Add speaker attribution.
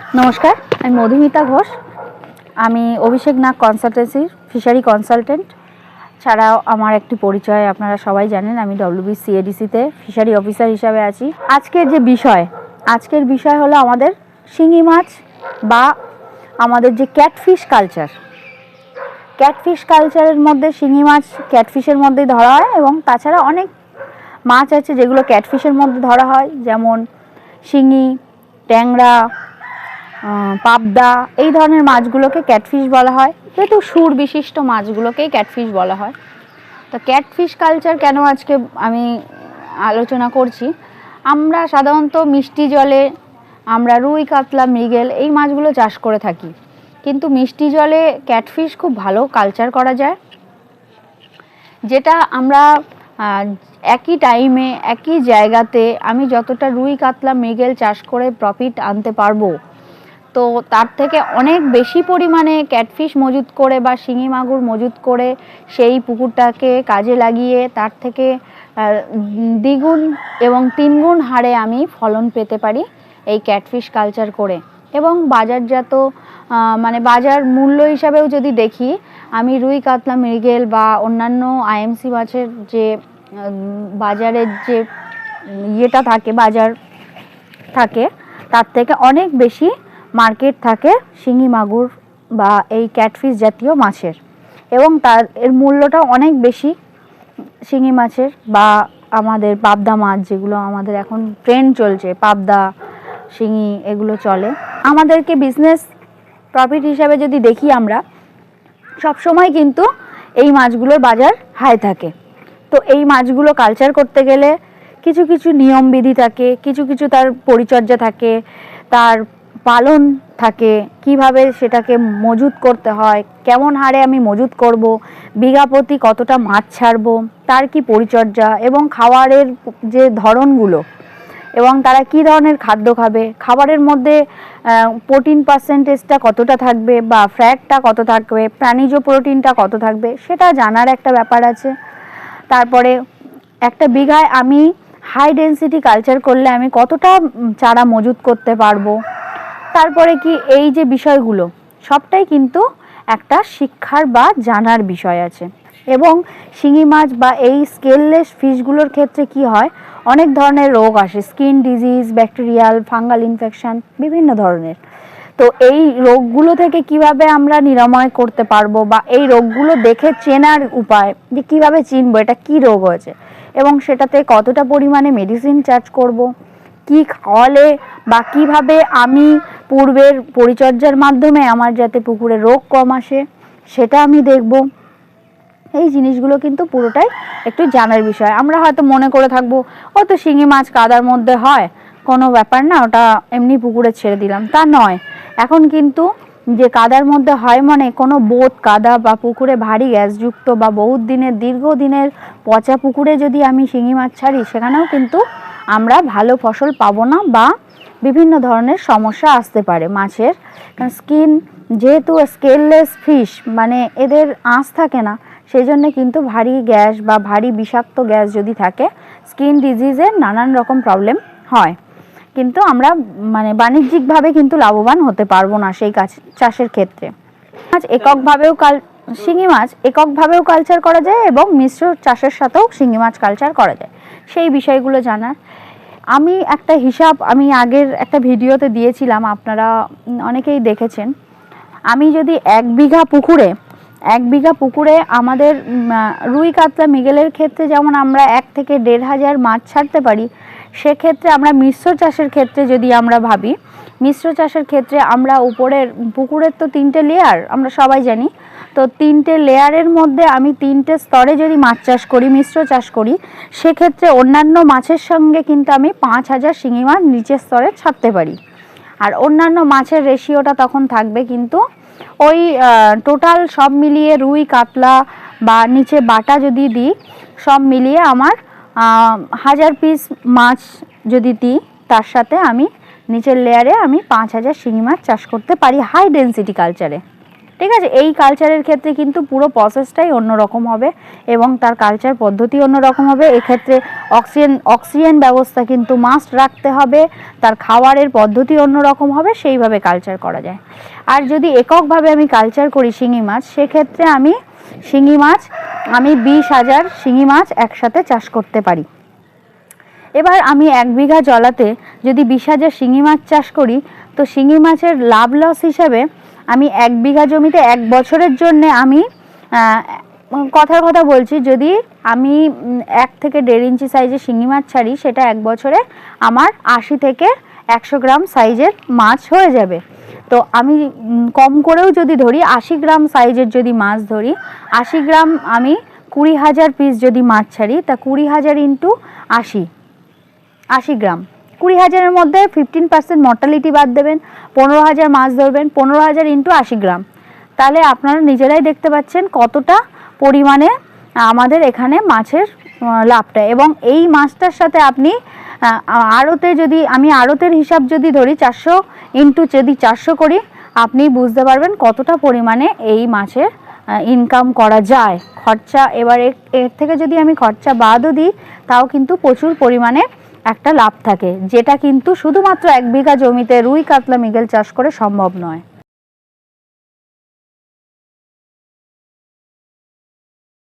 Speaker 1: নমস্কার, আমি মধুমিতা ঘোষ। আমি অভিষেক নাগ কনসালটেন্সির ফিশারি কনসালটেন্ট। ছাড়াও আমার একটি পরিচয় আপনারা সবাই জানেন, আমি WBCADC-তে ফিশারি অফিসার হিসাবে আছি। আজকের বিষয় হলো আমাদের শিঙি মাছ বা আমাদের যে ক্যাটফিশ কালচার। ক্যাটফিশ কালচারের মধ্যে শিঙি মাছ ক্যাটফিশের মধ্যেই ধরা হয়, এবং তাছাড়া অনেক মাছ আছে যেগুলো ক্যাটফিশের মধ্যে ধরা হয়, যেমন শিঙি, ট্যাংরা, পাবদা, এই ধরনের মাছগুলোকে ক্যাটফিশ বলা হয়। যেহেতু সুর বিশিষ্ট মাছগুলোকেই ক্যাটফিশ বলা হয়। তো ক্যাটফিশ কালচার কেন আজকে আমি আলোচনা করছি, আমরা সাধারণত মিষ্টি জলে আমরা রুই, কাতলা, মৃগেল এই মাছগুলো চাষ করে থাকি, কিন্তু মিষ্টি জলে ক্যাটফিশ খুব ভালো কালচার করা যায়, যেটা আমরা একই টাইমে একই জায়গাতে আমি যতটা রুই, কাতলা, মৃগেল চাষ করে প্রফিট আনতে পারবো, তো তার থেকে অনেক বেশি পরিমাণে ক্যাটফিশ মজুত করে বা শিঙি মাগুর মজুত করে সেই পুকুরটাকে কাজে লাগিয়ে তার থেকে দ্বিগুণ এবং তিনগুণ হারে আমি ফলন পেতে পারি এই ক্যাটফিশ কালচার করে। এবং বাজারজাত বাজার মূল্য হিসাবেও যদি দেখি, আমি রুই, কাতলা, মৃগেল বা অন্যান্য IMC মাছের যে বাজারের যে বাজার থাকে, তার থেকে অনেক বেশি মার্কেট থাকে শিঙি মাগুর বা এই ক্যাটফিশ জাতীয় মাছের, এবং এর মূল্যটা অনেক বেশি শিঙি মাছের বা আমাদের পাবদা মাছ, যেগুলো আমাদের এখন ট্রেন্ড চলছে, পাবদা, শিঙি এগুলো চলে। আমাদেরকে বিজনেস প্রফিট হিসাবে যদি দেখি, আমরা সবসময় কিন্তু এই মাছগুলোর বাজার হাই থাকে। তো এই মাছগুলো কালচার করতে গেলে কিছু কিছু নিয়মবিধি থাকে, কিছু কিছু তার পরিচর্যা থাকে, তার পালন থাকে, কিভাবে সেটাকে মজুত করতে হয়, কেমন হারে আমি মজুত করব, বিঘা প্রতি কতটা মাছ ছাড়বো, তার কি পরিচর্যা, এবং খাবারের যে ধরনগুলো, এবং তারা কি ধরনের খাদ্য খাবে, খাবারের মধ্যে প্রোটিন পার্সেন্টেজটা কতটা থাকবে বা ফ্যাটটা কত থাকবে, প্রাণীজ প্রোটিনটা কত থাকবে, সেটা জানার একটা ব্যাপার আছে। তারপরে একটা বিঘায় আমি হাই ডেনসিটি কালচার করলে আমি কতটা চারা মজুত করতে পারবো। তারপরে কি এই যে বিষয়গুলো সবটাই কিন্তু একটা শিক্ষার বা জানার বিষয় আছে। এবং শিঙি মাছ বা এই স্কেললেস ফিশগুলোর ক্ষেত্রে কি হয়, অনেক ধরনের রোগ আসে, skin disease, bacterial, fungal infection, বিভিন্ন ধরনের। তো এই রোগগুলো থেকে কিভাবে আমরা নিরাময় করতে পারবো, বা এই রোগগুলো দেখে চেনার উপায়, যে কিভাবে চিনবো এটা কি রোগ হয়েছে, এবং সেটাতে কতটা পরিমাণে মেডিসিন চার্জ করব, কি খাওয়ালে বা কিভাবে আমি পূর্বের পরিচর্যার মাধ্যমে আমার যাতে পুকুরে রোগ কম আসে সেটা আমি দেখব। এই জিনিসগুলো কিন্তু পুরোটাই একটু জানার বিষয়। আমরা হয়তো মনে করে থাকবো ও তো শিঙি মাছ কাদার মধ্যে হয়, কোনো ব্যাপার না, ওটা এমনি পুকুরে ছেড়ে দিলাম, তা নয়। এখন কিন্তু যে কাদার মধ্যে হয় মানে কোনো বোট কাদা বা পুকুরে ভারী গ্যাসযুক্ত বা বহুত দিনের দীর্ঘদিনের পচা পুকুরে যদি আমি শিঙি মাছ ছাড়ি, সেখানেও কিন্তু আমরা ভালো ফসল পাবো না, বা বিভিন্ন ধরনের সমস্যা আসতে পারে মাছের। স্কিন যেহেতু স্কেললেস ফিশ, মানে এদের আঁশ থাকে না, সেই জন্য কিন্তু ভারী গ্যাস বা ভারী বিষাক্ত গ্যাস যদি থাকে, স্কিন ডিজিজের নানান রকম প্রবলেম হয়। কিন্তু আমরা বাণিজ্যিকভাবে কিন্তু লাভবান হতে পারবো না সেই চাষের ক্ষেত্রে। শিঙি মাছ এককভাবেও কালচার করা যায়, এবং মিশ্র চাষের সাথেও শিঙি মাছ কালচার করা যায়, সেই বিষয়গুলো জানার। আমি একটা হিসাব আমি আগের একটা ভিডিওতে দিয়েছিলাম, আপনারা অনেকেই দেখেছেন। আমি যদি এক বিঘা পুকুরে আমাদের রুই, কাতলা, মৃগেলের ক্ষেত্রে যেমন আমরা 1 থেকে 1,500 মাছ ছাড়তে পারি, সেক্ষেত্রে আমরা মিশ্র চাষের ক্ষেত্রে যদি আমরা ভাবি, মিশ্র চাষের ক্ষেত্রে আমরা উপরের পুকুরের তো 3টে লেয়ার আমরা সবাই জানি, তো 3টে লেয়ারের মধ্যে আমি 3টে স্তরে যদি মাছ চাষ করি, মিশ্র চাষ করি, সেক্ষেত্রে অন্যান্য মাছের সঙ্গে কিন্তু আমি 5,000 শিঙি মাছ নিচের স্তরে ছাড়তে পারি। আর অন্যান্য মাছের রেশিওটা তখন থাকবে কিন্তু ওই টোটাল সব মিলিয়ে রুই, কাতলা বা নিচে বাটা যদি দিই, সব মিলিয়ে আমার 1000 পিস মাছ যদি দিই, তার সাথে আমি নিচের লেয়ারে আমি 5,000 শিঙি মাছ চাষ করতে পারি হাই ডেনসিটি কালচারে। ঠিক আছে। এই কালচারের ক্ষেত্রে কিন্তু পুরো প্রসেসটাই অন্যরকম হবে এবং তার কালচার পদ্ধতি অন্যরকম হবে। এক্ষেত্রে অক্সিজেন ব্যবস্থা কিন্তু মাস্ট রাখতে হবে, তার খাওয়ারের পদ্ধতি অন্যরকম হবে, সেইভাবে কালচার করা যায়। আর যদি এককভাবে আমি কালচার করি শিঙি মাছ, সেক্ষেত্রে আমি শিঙি মাছ 20,000 শিঙি মাছ একসাথে চাষ করতে পারি। এবার আমি 1 বিঘা জলাতে যদি 20,000 শিঙি মাছ চাষ করি, তো শিঙি মাছের লাভ লস হিসাবে আমি 1 বিঘা জমিতে 1 বছরের জন্য আমি কথার কথা বলছি, যদি আমি 1 থেকে 1.5 ইঞ্চি সাইজের শিঙি মাছ ছাড়ি, সেটা 1 বছরে আমার 80 থেকে 100 গ্রাম সাইজের মাছ হয়ে যাবে। তো আমি কম করেও যদি ধরি 80 গ্রাম সাইজের যদি মাছ ধরি, 80 গ্রাম আমি 20,000 পিস যদি মাছ ছাড়ি, তা 20,000 ইন্টু 80 গ্রাম, 20,000-এর মধ্যে 15% মর্টালিটি বাদ দেবেন, 15,000 মাছ ধরবেন, 15,000 ইন্টু 80 গ্রাম। তাহলে আপনারা নিজেরাই দেখতে পাচ্ছেন কতটা পরিমাণে আমাদের এখানে মাছের লাভটা। এবং এই মাছটার সাথে আপনি আড়তে, যদি আমি আড়তের হিসাব যদি ধরি 400 ইন্টু যদি 400 করি, আপনি বুঝতে পারবেন কতটা পরিমাণে এই মাছের ইনকাম করা যায়। খরচা, এবার এর থেকে যদি আমি খরচা বাদও দিই, তাও কিন্তু প্রচুর পরিমাণে একটা লাভ থাকে, যেটা কিন্তু শুধুমাত্র 1 বিঘা জমিতে রুই কাতলা মৃগেল চাষ করে সম্ভব নয়।